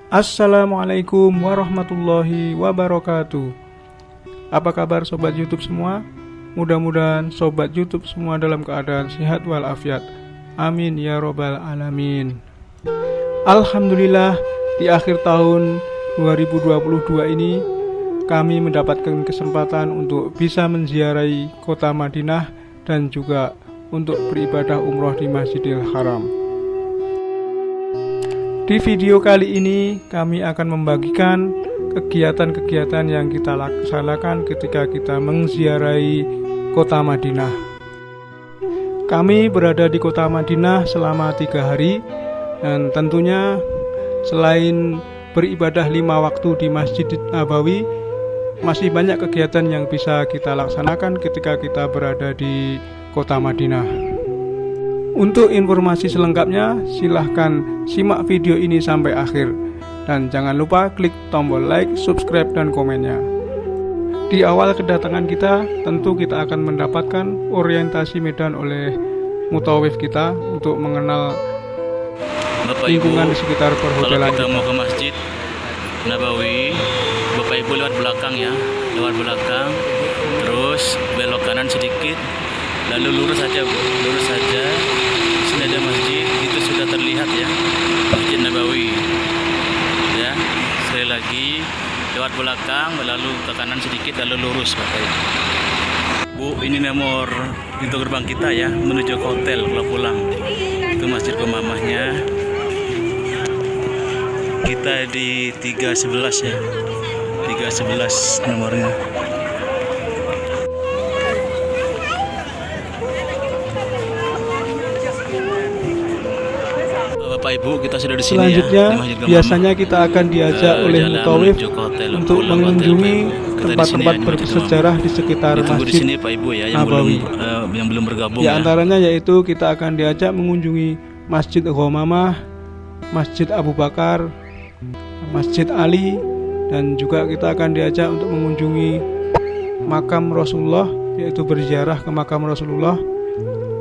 Assalamualaikum warahmatullahi wabarakatuh. Apa kabar sobat YouTube semua? Mudah-mudahan sobat YouTube semua dalam keadaan sehat walafiat. Amin ya robbal alamin. Alhamdulillah, di akhir tahun 2022 ini kami mendapatkan kesempatan untuk bisa menziarahi kota Madinah dan juga untuk beribadah umroh di Masjidil Haram. Di video kali ini kami akan membagikan kegiatan-kegiatan yang kita laksanakan ketika kita menziarahi kota Madinah. Kami berada di kota Madinah selama 3 hari dan tentunya selain beribadah 5 waktu di Masjid Nabawi, masih banyak kegiatan yang bisa kita laksanakan ketika kita berada di kota Madinah. Untuk informasi selengkapnya, silahkan simak video ini sampai akhir. Dan jangan lupa klik tombol like, subscribe, dan komennya. Di awal kedatangan kita, tentu kita akan mendapatkan orientasi medan oleh mutawif kita untuk mengenal lingkungan di sekitar perhotelan. Kalau kita mau ke Masjid Nabawi, Bapak Ibu lewat belakang ya, lewat belakang, terus belok kanan sedikit, lalu lurus saja Bu, lurus saja. Sini ada masjid, itu sudah terlihat ya, Masjid Nabawi. Ya, sekali lagi lewat belakang, lalu ke kanan sedikit, lalu lurus Bapak Ibu. Bu, ini nomor pintu gerbang kita ya, menuju ke hotel kalau pulang. Itu Masjid Qomamahnya. Kita di 311 ya, 311 nomornya. Bapak Ibu, kita sudah di sini. Selanjutnya, ya, biasanya kita akan diajak oleh mutawif untuk mengunjungi tempat-tempat bersejarah di sekitar Masjid Nabawi. Yang belum bergabung Di antaranya yaitu kita akan diajak mengunjungi Masjid Qomamah, Masjid Abu Bakar, Masjid Ali, dan juga kita akan diajak untuk mengunjungi makam Rasulullah, yaitu berziarah ke makam Rasulullah.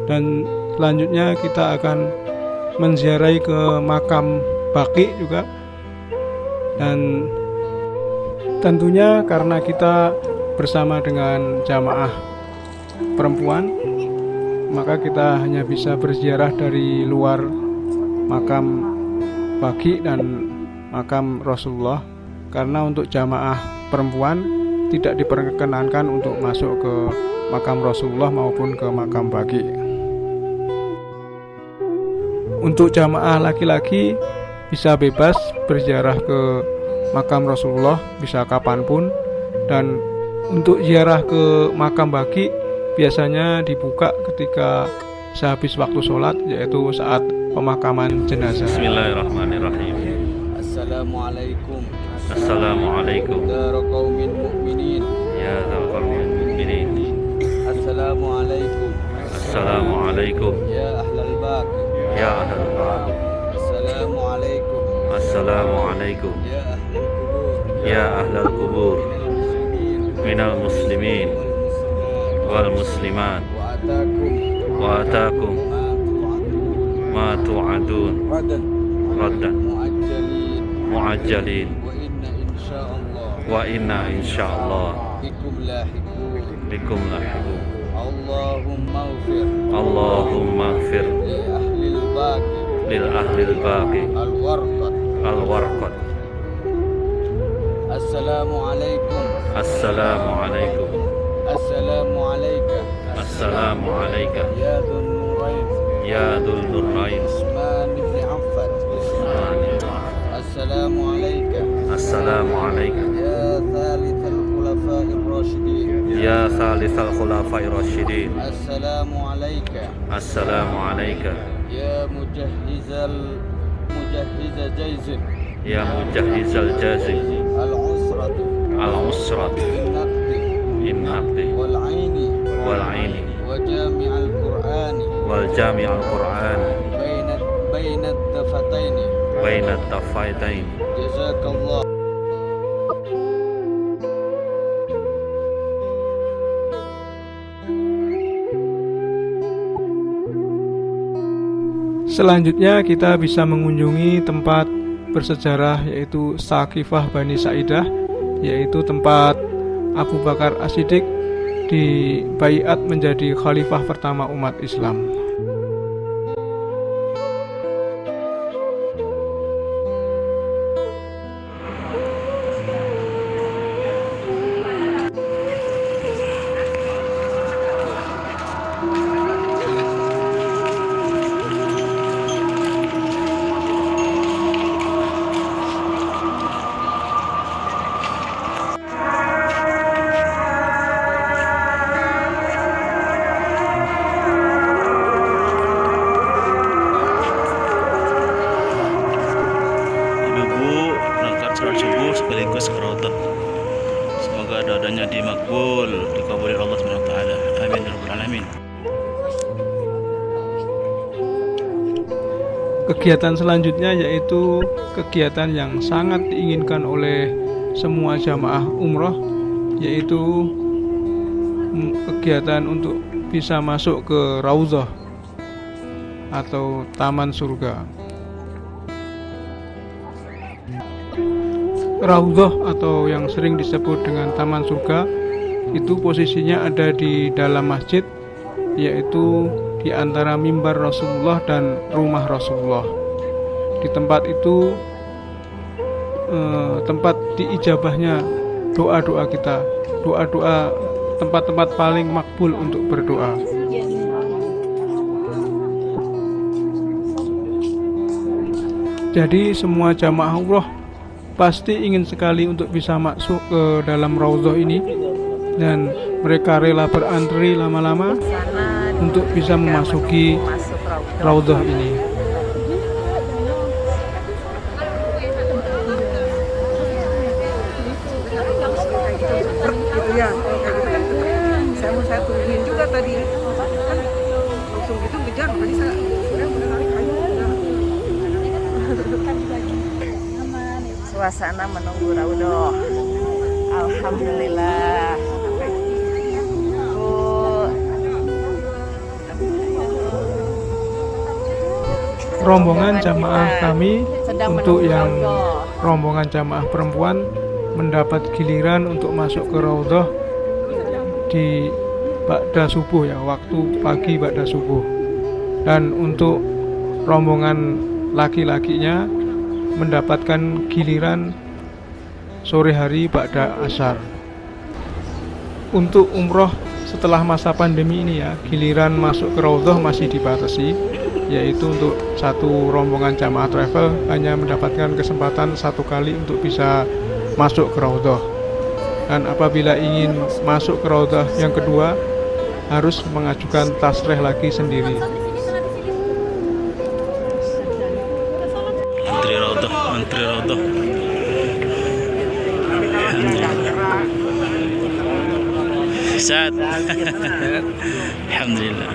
Dan selanjutnya kita akan menziarahi ke makam Baqi juga. Dan tentunya karena kita bersama dengan jamaah perempuan, maka kita hanya bisa berziarah dari luar makam Baqi dan makam Rasulullah, karena untuk jamaah perempuan tidak diperkenankan untuk masuk ke makam Rasulullah maupun ke makam Baqi. Untuk jamaah laki-laki bisa bebas berziarah ke makam Rasulullah, bisa kapanpun. Dan untuk ziarah ke makam Baqi biasanya dibuka ketika sehabis waktu sholat, yaitu saat pemakaman jenazah. Bismillahirrahmanirrahim. Assalamualaikum. Assalamualaikum. Dar qaumin mu'minin. Ya dzal qaumin mu'minin. Assalamualaikum. Assalamualaikum. Ya ahlal baqi. Ya ahlal baqi. Assalamualaikum. Assalamualaikum. Ya ahlal qubur. Ya ahlal qubur. Minal muslimin wal muslimat. Wa atakum ma tu'adun. Raddan mu'ajjalin. Wa inna insyaallah bikum lahiqun. Allahumma ighfir lil ahlil baqi al warqat. Assalamualaikum. Assalamualaikum. Assalamualaikum. Assalamualaikum. Ya dzul nurain. Ya dzul nurain. Utsman bin Affan. Assalamualaikum. Assalamualaikum. Ya thalithal khulafa'ir rasyidin. Ya thalithal khulafa'ir rasyidin. Assalamualaikum. Assalamualaikum. Ya mujahhizal jaizin. Ya mujahhizal jazim. Al-usratu. Al-usrat. Innaqdi. Wal aini. Wal aini. Wa jami'al qur'ani. Wal jami'al qur'an. Bainat dafataini. Bainat tafaitaini. Jazakallah. Selanjutnya kita bisa mengunjungi tempat bersejarah, yaitu Saqifah Bani Sa'idah, yaitu tempat Abu Bakar As-Siddiq dibaiat menjadi khalifah pertama umat Islam. Ibu-ibu berangkat sholat subuh sekaligus ke Raudhah. Semoga doa-doanya dimakbul, dikabuli Allah Subhanahu wa taala. Amin ya rabbal alamin. Kegiatan selanjutnya yaitu kegiatan yang sangat diinginkan oleh semua jamaah umroh, yaitu kegiatan untuk bisa masuk ke Raudhah atau Taman Surga. Raudhah atau yang sering disebut dengan Taman Surga itu posisinya ada di dalam masjid, yaitu di antara mimbar Rasulullah dan rumah Rasulullah. Di tempat itu tempat diijabahnya doa-doa kita, doa-doa, tempat-tempat paling makbul untuk berdoa. Jadi semua jamaah umroh pasti ingin sekali untuk bisa masuk ke dalam Raudhah ini, dan mereka rela berantri lama-lama untuk bisa memasuki Raudhah ini. Gitu ya, kalau kayak gitu kan saya tungguin juga tadi kan langsung gitu ngejar, tadi saya benar kayu. Suasana menunggu Raudhah, alhamdulillah. Rombongan jamaah kami untuk yang rombongan jamaah perempuan mendapat giliran untuk masuk ke Raudhah di ba'da subuh ya, waktu pagi ba'da subuh. Dan untuk rombongan laki-lakinya mendapatkan giliran sore hari ba'da asar. Untuk umroh setelah masa pandemi ini ya, giliran masuk ke Raudhah masih dibatasi, yaitu untuk satu rombongan jamaah travel hanya mendapatkan kesempatan satu kali untuk bisa masuk ke Raudhah. Dan apabila ingin masuk ke Raudhah yang kedua harus mengajukan tasreh lagi sendiri. Antri Raudhah. Saat. Alhamdulillah.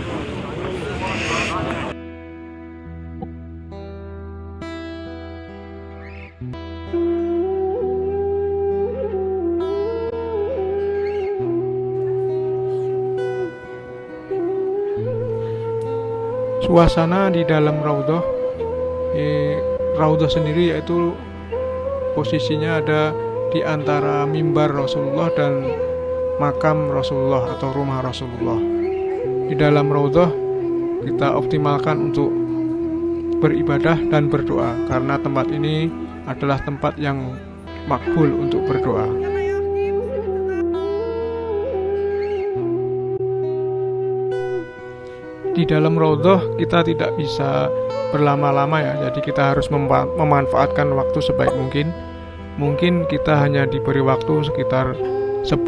Suasana di dalam Raudhah, Raudhah sendiri yaitu posisinya ada di antara mimbar Rasulullah dan makam Rasulullah atau rumah Rasulullah. Di dalam Raudhah kita optimalkan untuk beribadah dan berdoa, karena tempat ini adalah tempat yang makbul untuk berdoa. Di dalam Raudhah kita tidak bisa berlama-lama ya, jadi kita harus memanfaatkan waktu sebaik mungkin. Mungkin kita hanya diberi waktu sekitar 10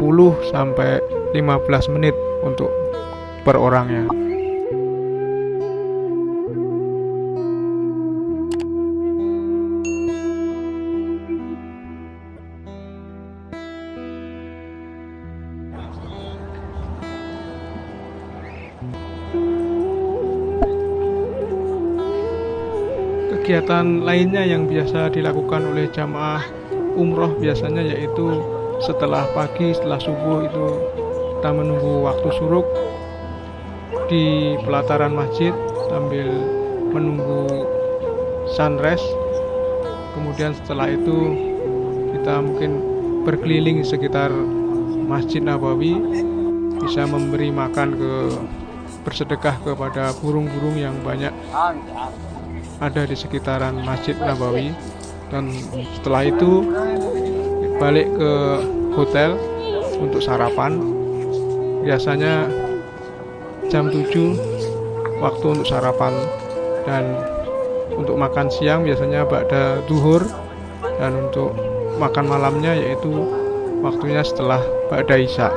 sampai 15 menit untuk per orangnya. Kegiatan lainnya yang biasa dilakukan oleh jamaah umroh biasanya yaitu setelah pagi, setelah subuh itu kita menunggu waktu syuruk di pelataran masjid sambil menunggu sunrise. Kemudian setelah itu kita mungkin berkeliling sekitar Masjid Nabawi, bisa memberi makan bersedekah kepada burung-burung yang banyak ada di sekitaran Masjid Nabawi. Dan setelah itu balik ke hotel untuk sarapan. Biasanya jam 7 waktu untuk sarapan, dan untuk makan siang biasanya ba'da duhur, dan untuk makan malamnya yaitu waktunya setelah ba'da isya.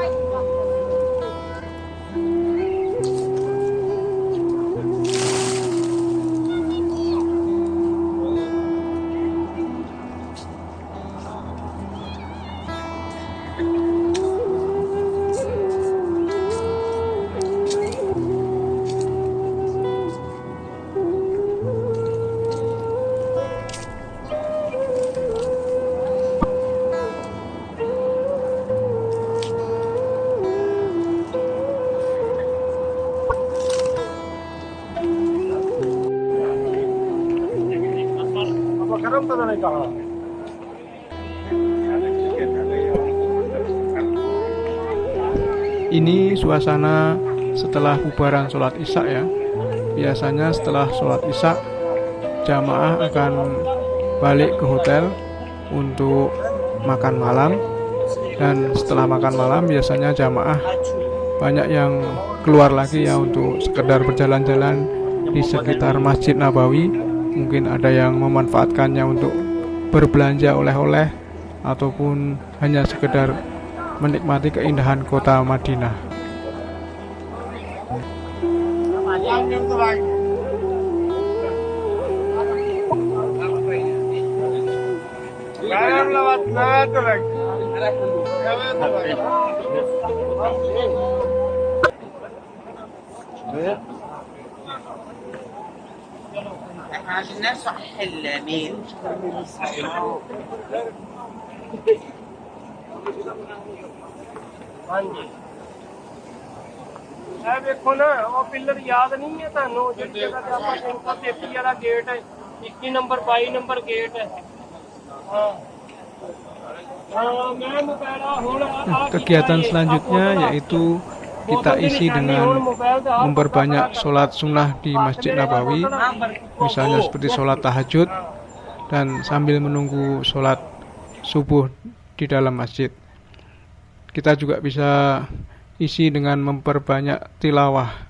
Ini suasana setelah bubaran sholat isya ya. Biasanya setelah sholat isya, jamaah akan balik ke hotel untuk makan malam. Dan setelah makan malam biasanya jamaah banyak yang keluar lagi ya untuk sekedar berjalan-jalan di sekitar Masjid Nabawi. Mungkin ada yang memanfaatkannya untuk berbelanja oleh-oleh ataupun hanya sekedar menikmati keindahan kota Madinah. عشان صح اليمين ਹਾਂਜੀ ਇਹ ਵੇਖੋ ਨਾ ਉਹ ਪਿੱਲਰ ਯਾਦ ਨਹੀਂ ਹੈ ਤੁਹਾਨੂੰ ਜਿਹੜੀ ਜਗ੍ਹਾ ਤੇ ਆਪਾਂ 333 ਵਾਲਾ ਗੇਟ ਹੈ 21 ਨੰਬਰ 22 ਨੰਬਰ ਗੇਟ ਹੈ ਹਾਂ ਮੈਂ ਮੁਕਾਰਾ ਹੁਣ Kegiatan selanjutnya yaitu kita isi dengan memperbanyak sholat sunnah di Masjid Nabawi, misalnya seperti sholat tahajud dan sambil menunggu sholat subuh di dalam masjid. Kita juga bisa isi dengan memperbanyak tilawah.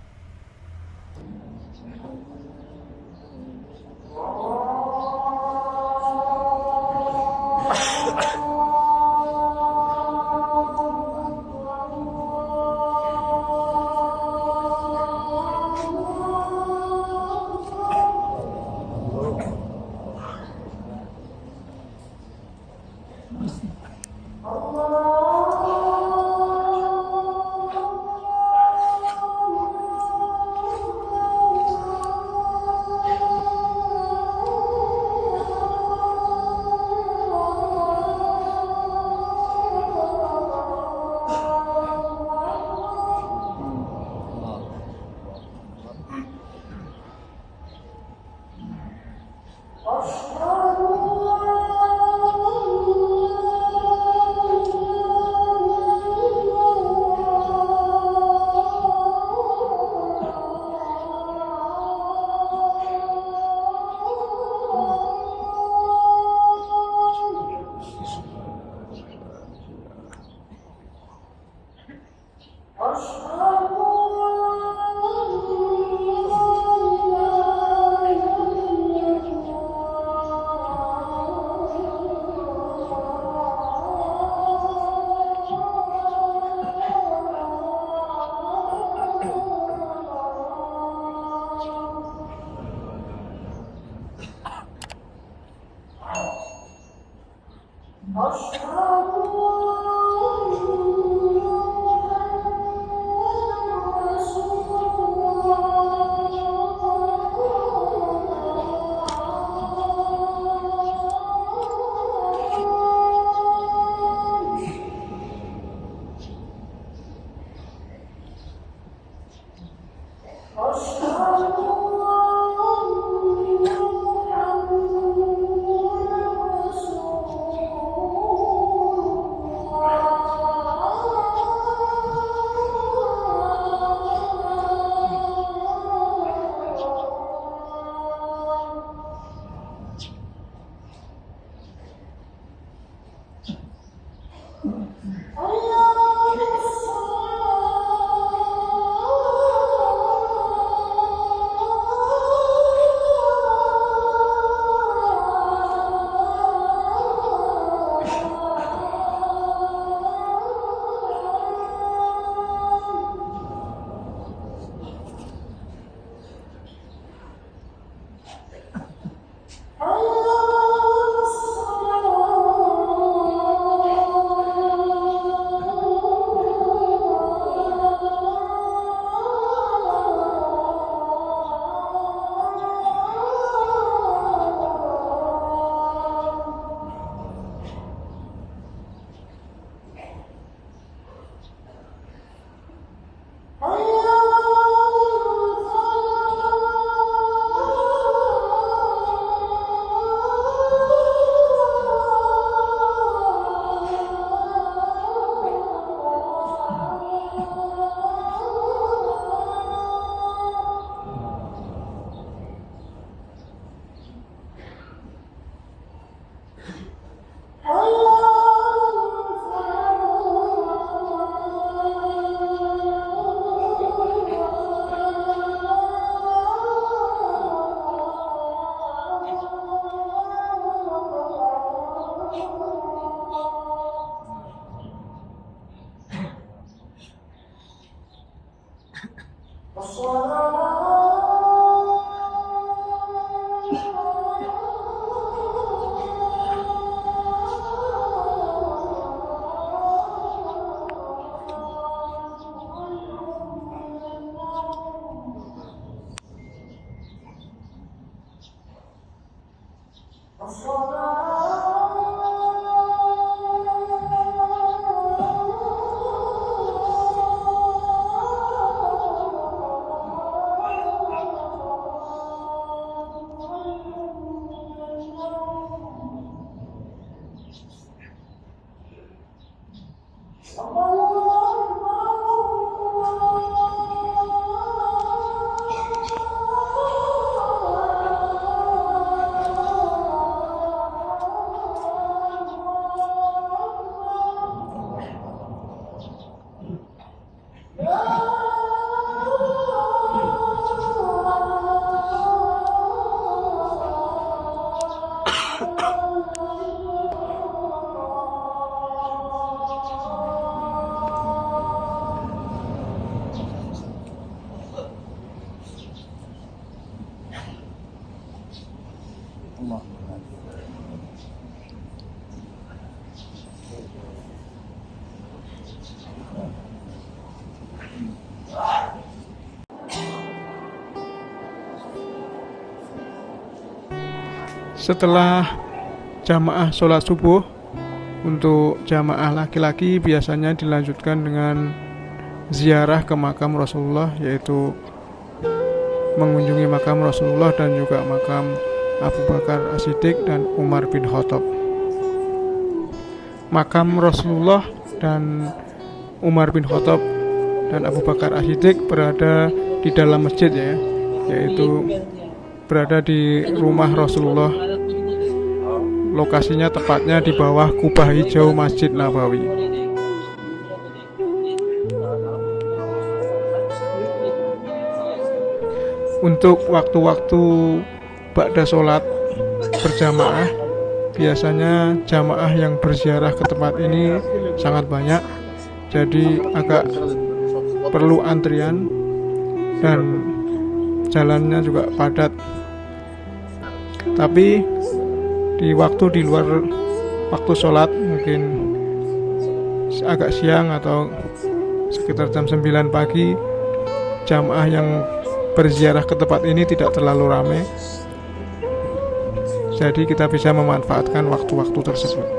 Setelah jamaah sholat subuh, untuk jamaah laki-laki biasanya dilanjutkan dengan ziarah ke makam Rasulullah, yaitu mengunjungi makam Rasulullah dan juga makam Abu Bakar As-Siddiq dan Umar bin Khattab. Makam Rasulullah dan Umar bin Khattab dan Abu Bakar As-Siddiq berada di dalam masjid, yaitu berada di rumah Rasulullah. Lokasinya tepatnya di bawah kubah hijau Masjid Nabawi. Untuk waktu-waktu ba'da sholat berjamaah, biasanya jamaah yang berziarah ke tempat ini sangat banyak, jadi agak perlu antrian dan jalannya juga padat. Tapi di luar waktu sholat, mungkin agak siang atau sekitar jam 9 pagi, jamaah yang berziarah ke tempat ini tidak terlalu ramai, jadi kita bisa memanfaatkan waktu-waktu tersebut.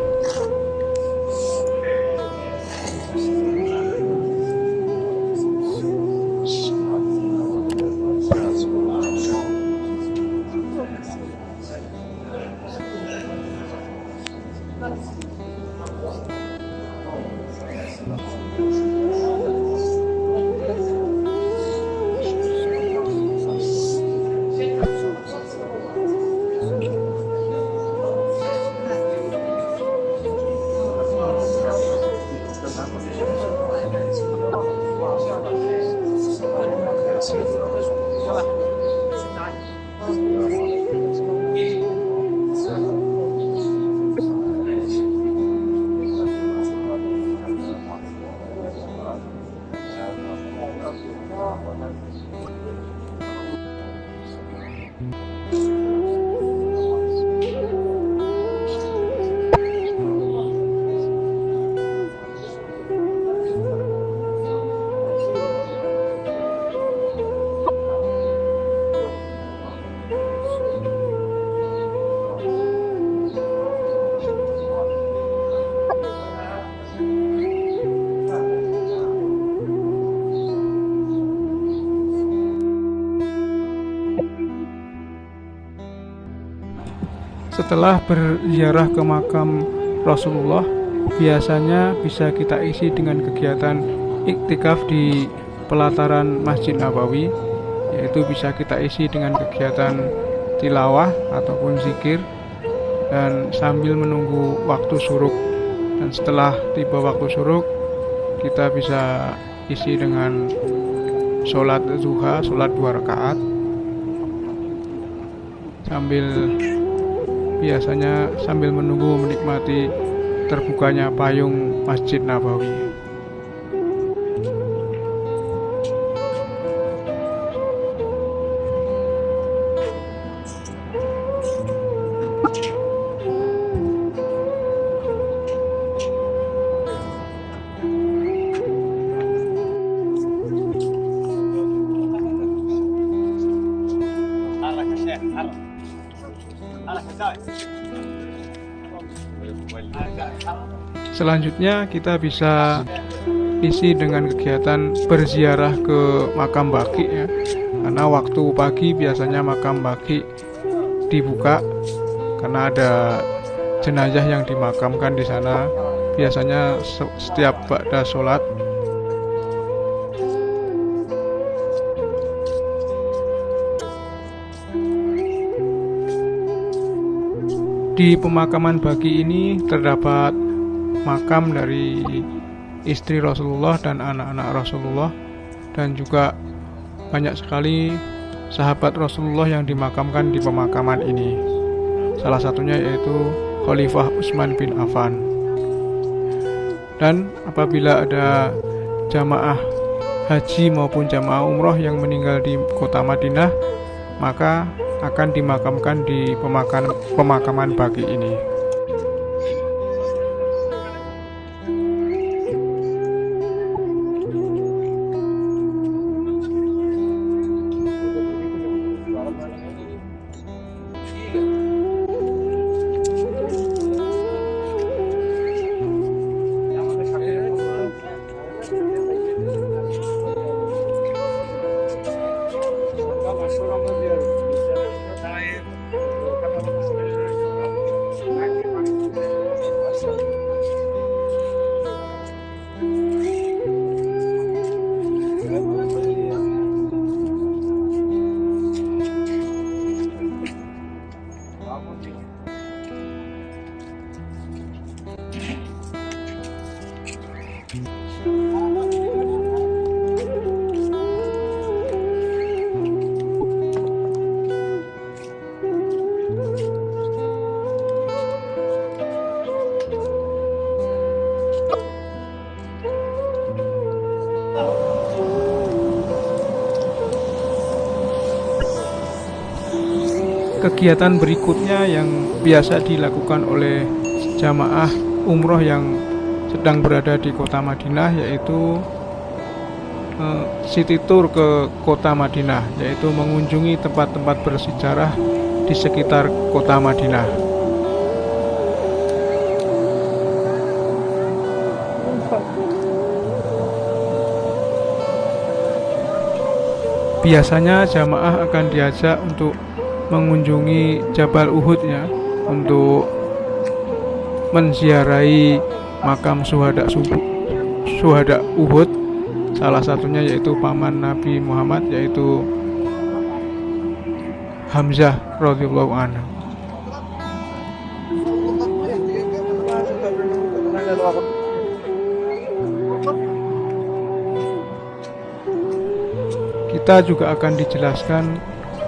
Setelah berziarah ke makam Rasulullah, biasanya bisa kita isi dengan kegiatan iktikaf di pelataran Masjid Nabawi, yaitu bisa kita isi dengan kegiatan tilawah ataupun zikir dan sambil menunggu waktu syuruk. Dan setelah tiba waktu syuruk, kita bisa isi dengan sholat zuha, sholat 2 rakaat, biasanya sambil menunggu menikmati terbukanya payung Masjid Nabawi. Selanjutnya kita bisa isi dengan kegiatan berziarah ke makam baqi ya. Karena waktu pagi biasanya makam baqi dibuka karena ada jenazah yang dimakamkan di sana. Biasanya setiap ba'da sholat. Di pemakaman baqi ini terdapat makam dari istri Rasulullah dan anak-anak Rasulullah, dan juga banyak sekali sahabat Rasulullah yang dimakamkan di pemakaman ini. Salah satunya yaitu Khalifah Utsman bin Affan. Dan apabila ada jamaah haji maupun jamaah umroh yang meninggal di kota Madinah, maka akan dimakamkan di pemakaman baqi ini. Kegiatan berikutnya yang biasa dilakukan oleh jamaah umroh yang sedang berada di kota Madinah yaitu city tour ke kota Madinah, yaitu mengunjungi tempat-tempat bersejarah di sekitar kota Madinah. Biasanya jamaah akan diajak untuk mengunjungi Jabal Uhud ya, untuk menziarahi makam syuhada Uhud. Salah satunya yaitu paman Nabi Muhammad, yaitu Hamzah radhiyallahu anhu. Kita juga akan dijelaskan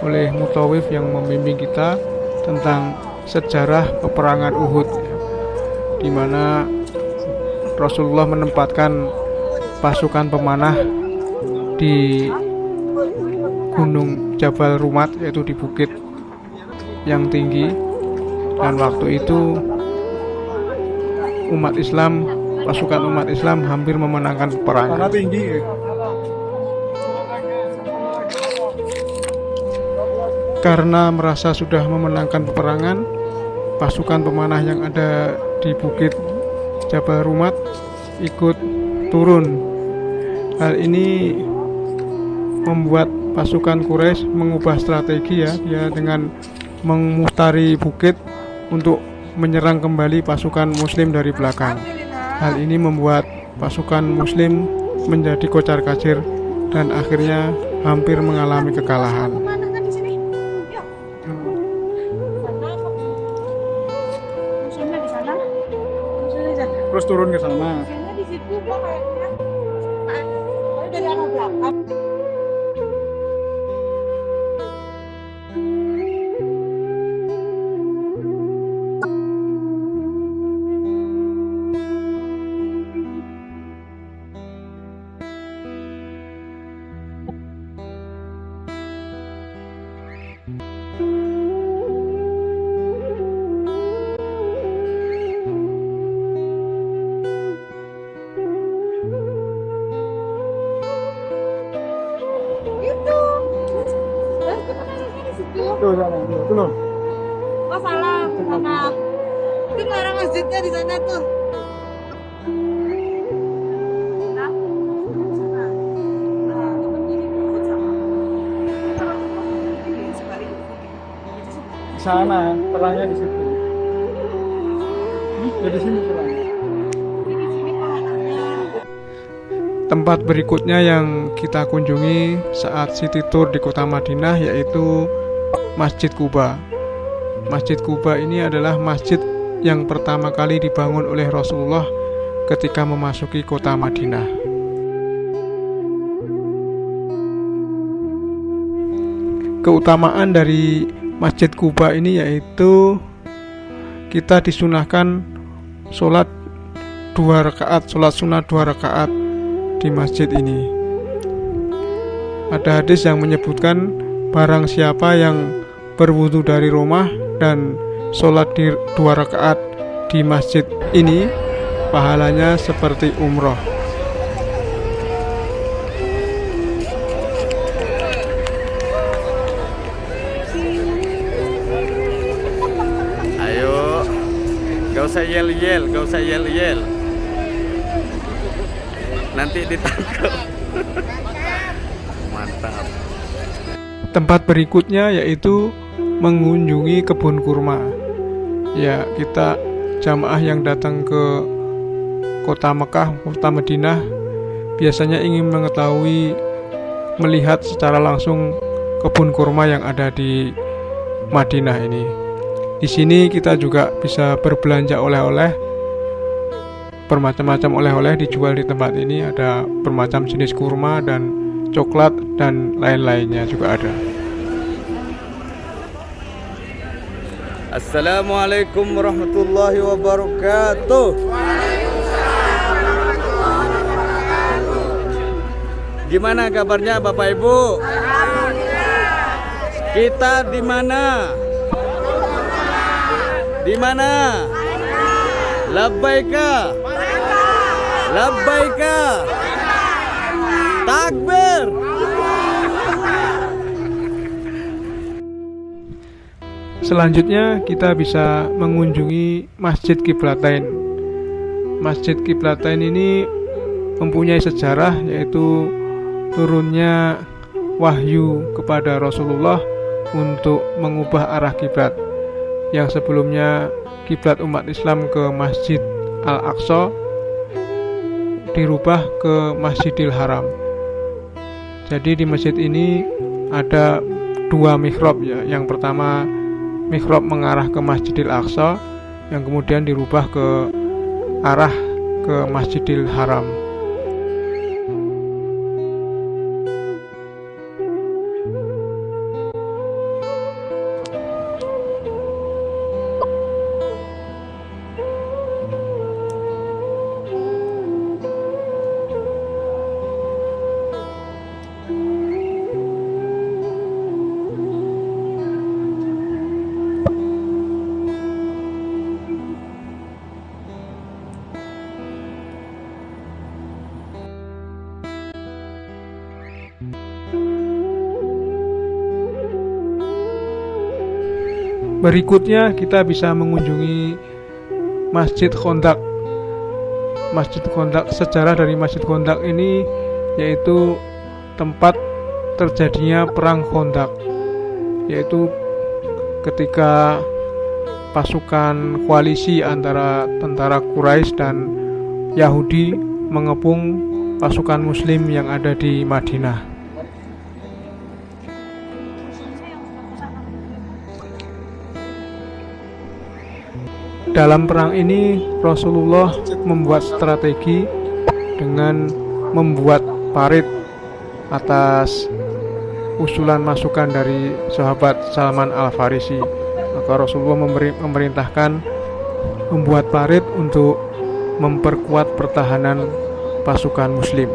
oleh mutawif yang membimbing kita tentang sejarah peperangan Uhud, di mana Rasulullah menempatkan pasukan pemanah di gunung Jabal Rumat, yaitu di bukit yang tinggi, dan waktu itu pasukan umat Islam hampir memenangkan peperangan. Karena merasa sudah memenangkan peperangan, pasukan pemanah yang ada di bukit Jabal Rumat ikut turun. Hal ini membuat pasukan Quraisy mengubah strategi ya, dia dengan memutari bukit untuk menyerang kembali pasukan Muslim dari belakang. Hal ini membuat pasukan Muslim menjadi kocar-kacir dan akhirnya hampir mengalami kekalahan. Terus turun ke sana. Di situ gua kayaknya dari arah belakang. Tuh sana, turun. Oh salah, sana. Itu nggak ada masjidnya di sana tuh. Sana, terangnya di situ. Ya di sini terangnya. Tempat berikutnya yang kita kunjungi saat city tour di kota Madinah yaitu Masjid Quba. Masjid Quba ini adalah masjid yang pertama kali dibangun oleh Rasulullah ketika memasuki kota Madinah. Keutamaan dari Masjid Quba ini yaitu kita disunahkan sholat 2 rakaat, sholat sunat 2 rakaat di masjid ini. Ada hadis yang menyebutkan barang siapa yang berwudu dari rumah dan sholat di 2 rakaat di masjid ini, pahalanya seperti umroh. Ayo, gak usah yel-yel, gak usah yel-yel. Nanti ditangkap. Mantap. Tempat berikutnya yaitu mengunjungi kebun kurma. Ya, kita jamaah yang datang ke kota Mekah, kota Madinah biasanya ingin mengetahui, melihat secara langsung kebun kurma yang ada di Madinah ini. Di sini kita juga bisa berbelanja oleh-oleh. Bermacam-macam oleh-oleh dijual di tempat ini, ada bermacam jenis kurma dan coklat dan lain-lainnya juga ada. Assalamualaikum warahmatullahi wabarakatuh. Gimana kabarnya Bapak Ibu? Kita di mana? Di mana? Labbaika. Labbaika. Takbir. Selanjutnya kita bisa mengunjungi Masjid Qiblatain. Masjid Qiblatain ini mempunyai sejarah, yaitu turunnya wahyu kepada Rasulullah untuk mengubah arah kiblat. Yang sebelumnya kiblat umat Islam ke Masjid Al-Aqsa dirubah ke Masjidil Haram. Jadi di masjid ini ada 2 mihrab ya. Yang pertama mihrab mengarah ke Masjidil Aqsa, yang kemudian dirubah ke arah ke Masjidil Haram. Berikutnya kita bisa mengunjungi Masjid Khandaq. Masjid Khandaq, sejarah dari Masjid Khandaq ini yaitu tempat terjadinya perang Khandaq, yaitu ketika pasukan koalisi antara tentara Quraisy dan Yahudi mengepung pasukan Muslim yang ada di Madinah. Dalam perang ini Rasulullah membuat strategi dengan membuat parit atas usulan masukan dari sahabat Salman Al-Farisi. Maka Rasulullah memerintahkan membuat parit untuk memperkuat pertahanan pasukan Muslim.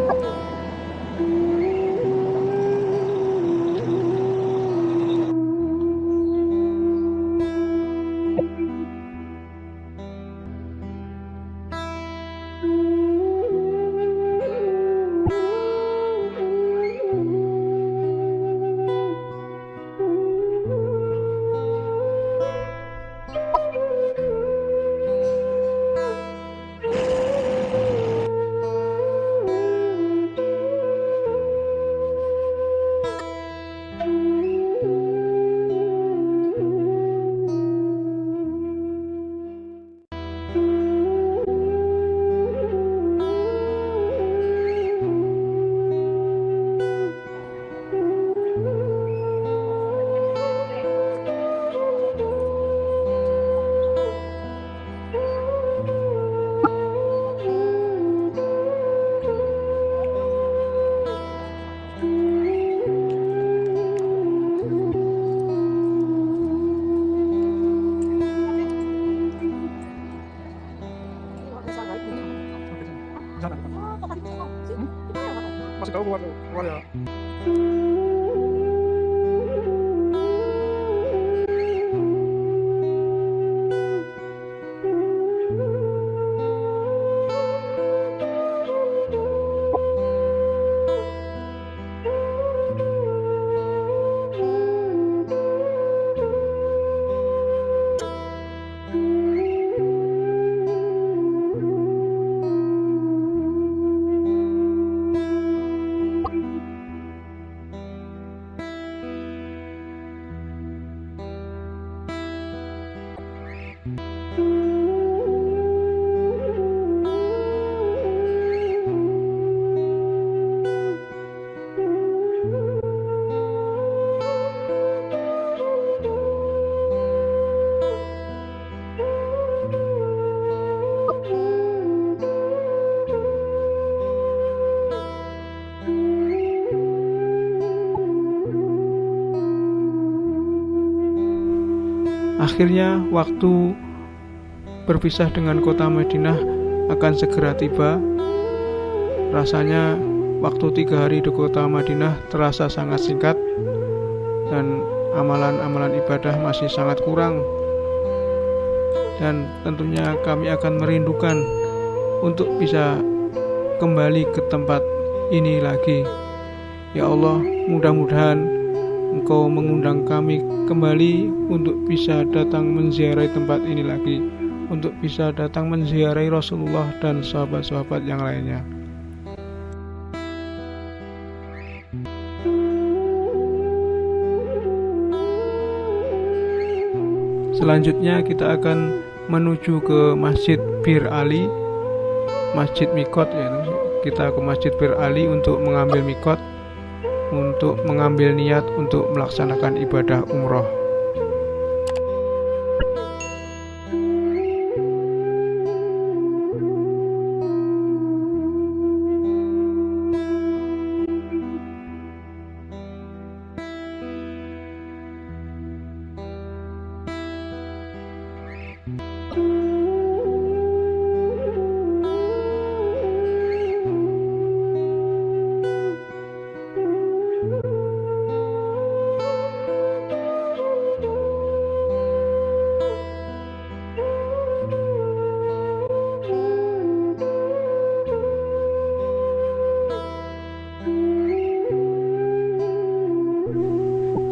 Akhirnya waktu berpisah dengan kota Madinah akan segera tiba. Rasanya waktu 3 hari di kota Madinah terasa sangat singkat, dan amalan-amalan ibadah masih sangat kurang. Dan tentunya kami akan merindukan untuk bisa kembali ke tempat ini lagi. Ya Allah, mudah-mudahan Engkau mengundang kami kembali untuk bisa datang menziarahi tempat ini lagi, untuk bisa datang menziarahi Rasulullah dan sahabat-sahabat yang lainnya. Selanjutnya kita akan menuju ke Masjid Bir Ali, Masjid Mikot, yaitu kita ke Masjid Bir Ali untuk mengambil mikot, untuk mengambil niat untuk melaksanakan ibadah umroh.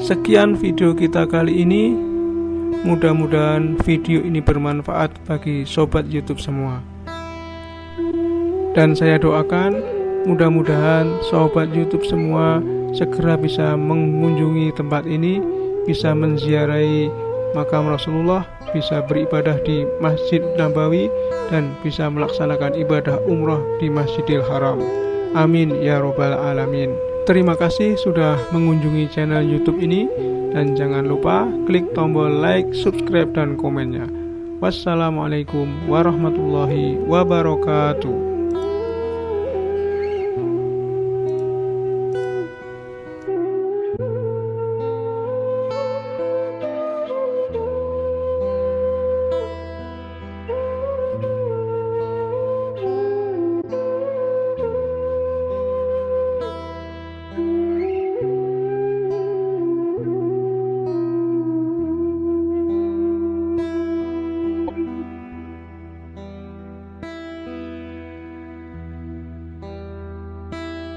Sekian video kita kali ini. Mudah-mudahan video ini bermanfaat bagi sobat YouTube semua. Dan saya doakan mudah-mudahan sobat YouTube semua segera bisa mengunjungi tempat ini, bisa menziarahi makam Rasulullah, bisa beribadah di Masjid Nabawi, dan bisa melaksanakan ibadah umroh di Masjidil Haram. Amin ya robbal alamin. Terima kasih sudah mengunjungi channel YouTube ini, dan jangan lupa klik tombol like, subscribe, dan komennya. Wassalamualaikum warahmatullahi wabarakatuh.